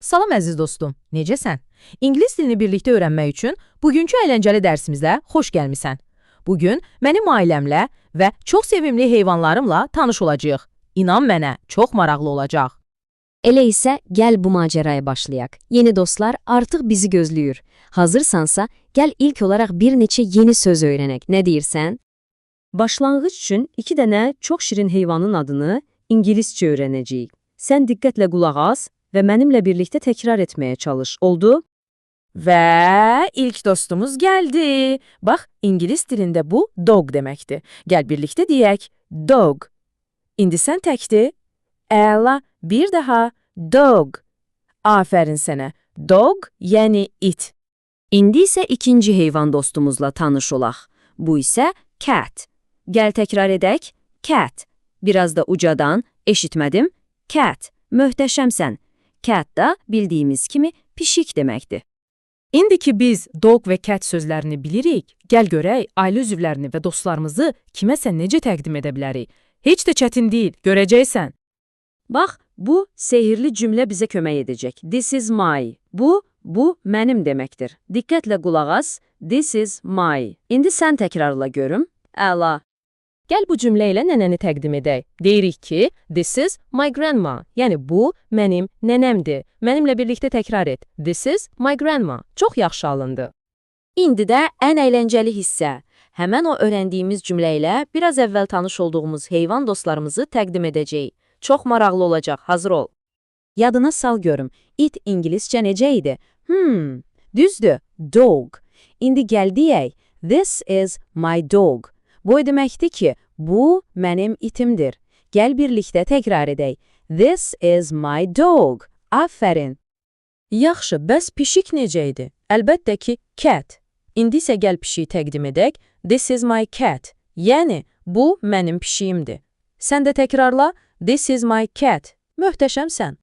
Salam əziz dostum, necəsən? İngilis dilini birlikdə öyrənmək üçün bugünkü əyləncəli dərsimizə xoş gəlmisən. Bugün mənim ailəmlə və çox sevimli heyvanlarımla tanış olacağıq. İnan mənə, çox maraqlı olacaq. Elə isə gəl bu macəraya başlayaq. Yeni dostlar artıq bizi gözləyir. Hazırsansa, gəl ilk olaraq bir neçə yeni söz öyrənək. Nə deyirsən? Başlanğıc üçün 2 dənə çox şirin heyvanın adını ingiliscə öyrənəcəyik. Sən diqqətlə qulaq as və mənimlə birlikdə təkrar etməyə çalış. Oldu? Və ilk dostumuz gəldi. Bax, İngilis dilində bu dog deməkdir. Gəl birlikdə deyək, dog. İndi sən təkdir. Əla, bir daha, dog. Afərin sənə. Dog, yəni it. İndi isə ikinci heyvan dostumuzla tanış olaq. Bu isə cat. Gəl təkrar edək. Cat. Biraz da ucadan, eşitmədim. Cat. Möhtəşəmsən. Cat da bildiyimiz kimi pişik deməkdir. İndiki biz dog və cat sözlərini bilirik, gəl görək ailə üzvlərini və dostlarımızı kiməsə necə təqdim edə bilərik. Heç də çətin deyil, görəcəksən. Bax, bu sehirli cümlə bizə kömək edəcək. This is my. Bu mənim deməkdir. Diqqətlə qulaq as. This is my. İndi sən təkrarla görüm. Əla. Gəl bu cümlə ilə nənəni təqdim edək. Deyirik ki, this is my grandma. Yəni bu mənim nənəmdir. Mənimlə birlikdə təkrar et. This is my grandma. Çox yaxşı alındı. İndi də ən əyləncəli hissə. Həmən o öyrəndiyimiz cümlə ilə biraz əvvəl tanış olduğumuz heyvan dostlarımızı təqdim edəcəyik. Çox maraqlı olacaq. Hazır ol. Yadına sal görüm. It ingiliscə necə idi? Düzdür. Dog. İndi gəl deyək. This is my dog. Bu deməkdir ki, bu mənim itimdir. Gəl birlikdə təkrar edək. This is my dog. Afərin. Yaxşı, bəs pişik necə idi? Əlbəttə ki, cat. İndi isə gəl pişiyi təqdim edək. This is my cat. Yəni, bu mənim pişiyimdir. Sən də təkrarla. This is my cat. Möhtəşəmsən.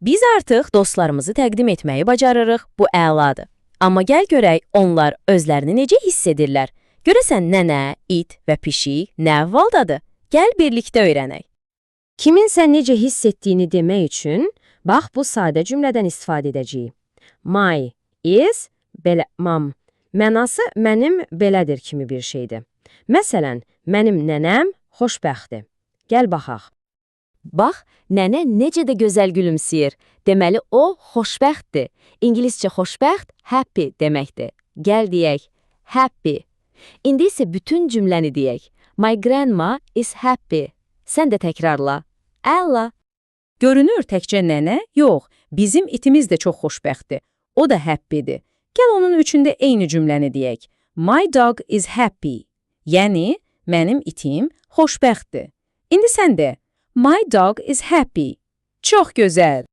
Biz artıq dostlarımızı təqdim etməyi bacarırıq. Bu əladır. Amma gəl görək onlar özlərini necə hiss edirlər. Görəsən nənə, it və pişik nə əhvaldadır? Gəl birlikdə öyrənək. Kiminsə necə hiss etdiyini demək üçün, bax bu sadə cümlədən istifadə edəcəyik. My is belə, mənası mənim belədir kimi bir şeydir. Məsələn, mənim nənəm xoşbəxtdir. Gəl baxaq. Bax, nənə necə də gözəl gülümsəyir. Deməli, o xoşbəxtdir. İngiliscə xoşbəxt, happy deməkdir. Gəl deyək, happy. İndi isə bütün cümləni deyək. My grandma is happy. Sən də təkrarla. Əla. Görünür təkcə nənə? Yox, bizim itimiz də çox xoşbəxtdir. O da happydir. Gəl onun üçündə eyni cümləni deyək. My dog is happy. Yəni, mənim itim xoşbəxtdir. İndi sən də. My dog is happy. Çox gözəl.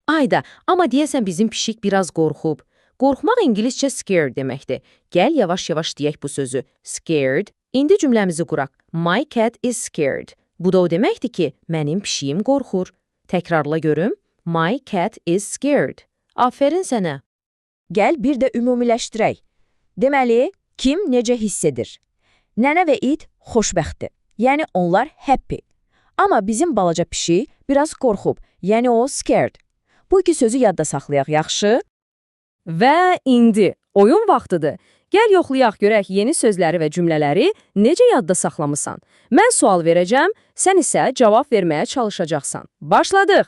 Ayda, amma deyəsən bizim pişik biraz qorxub. Qorxmaq ingiliscə scared deməkdir. Gəl yavaş-yavaş deyək bu sözü. Scared. İndi cümləmizi quraq. My cat is scared. Bu da o deməkdir ki, mənim pişiyim qorxur. Təkrarla görüm. My cat is scared. Afərin sənə. Gəl bir də ümumiləşdirək. Deməli, kim necə hiss edir? Nənə və it xoşbəxtdir. Yəni onlar happy. Amma bizim balaca pişik biraz qorxub. Yəni o scared. Bu iki sözü yadda saxlayaq, yaxşı? Və indi oyun vaxtıdır. Gəl yoxlayaq görək yeni sözləri və cümlələri necə yadda saxlamısan. Mən sual verəcəm, sən isə cavab verməyə çalışacaqsan. Başladıq.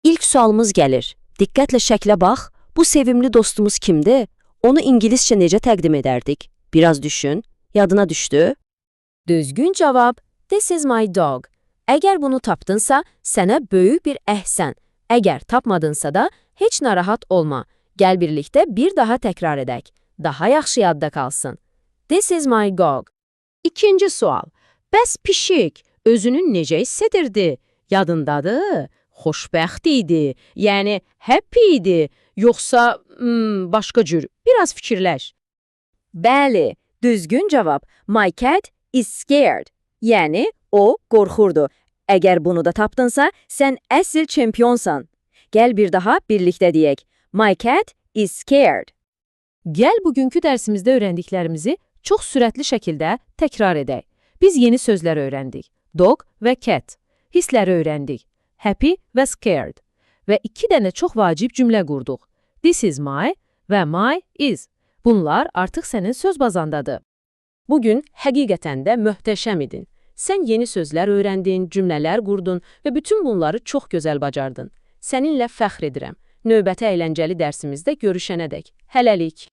İlk sualımız gəlir. Diqqətlə şəklə bax. Bu sevimli dostumuz kimdir? Onu ingiliscə necə təqdim edərdik? Biraz düşün. Yadına düşdü? Düzgün cavab. This is my dog. Əgər bunu tapdınsa, sənə böyük bir əhsən. Əgər tapmadınsa da, heç narahat olma. Gəl birlikdə bir daha təkrar edək. Daha yaxşı yadda qalsın. This is my dog. İkinci sual. Bəs pişik özünü necə hiss edirdi? Yadındadır? Xoşbəxt idi. Yəni happy idi. Yoxsa başqa cür. Biraz fikirləş. Bəli, düzgün cavab. My cat is scared. Yəni o qorxurdu. Əgər bunu da tapdınsa, sən əsl çempionsan. Gəl bir daha birlikdə deyək. My cat is scared. Gəl bugünkü dərsimizdə öyrəndiklərimizi çox sürətli şəkildə təkrar edək. Biz yeni sözlər öyrəndik. Dog və cat. Hissləri öyrəndik. Happy və scared. və 2 dənə çox vacib cümlə qurduq. This is my və my is. Bunlar artıq sənin söz bazandadır. Bugün həqiqətən də möhtəşəm idin. Sən yeni sözlər öyrəndin, cümlələr qurdun və bütün bunları çox gözəl bacardın. Səninlə fəxr edirəm. Növbəti əyləncəli dərsimizdə görüşənədək. Hələlik.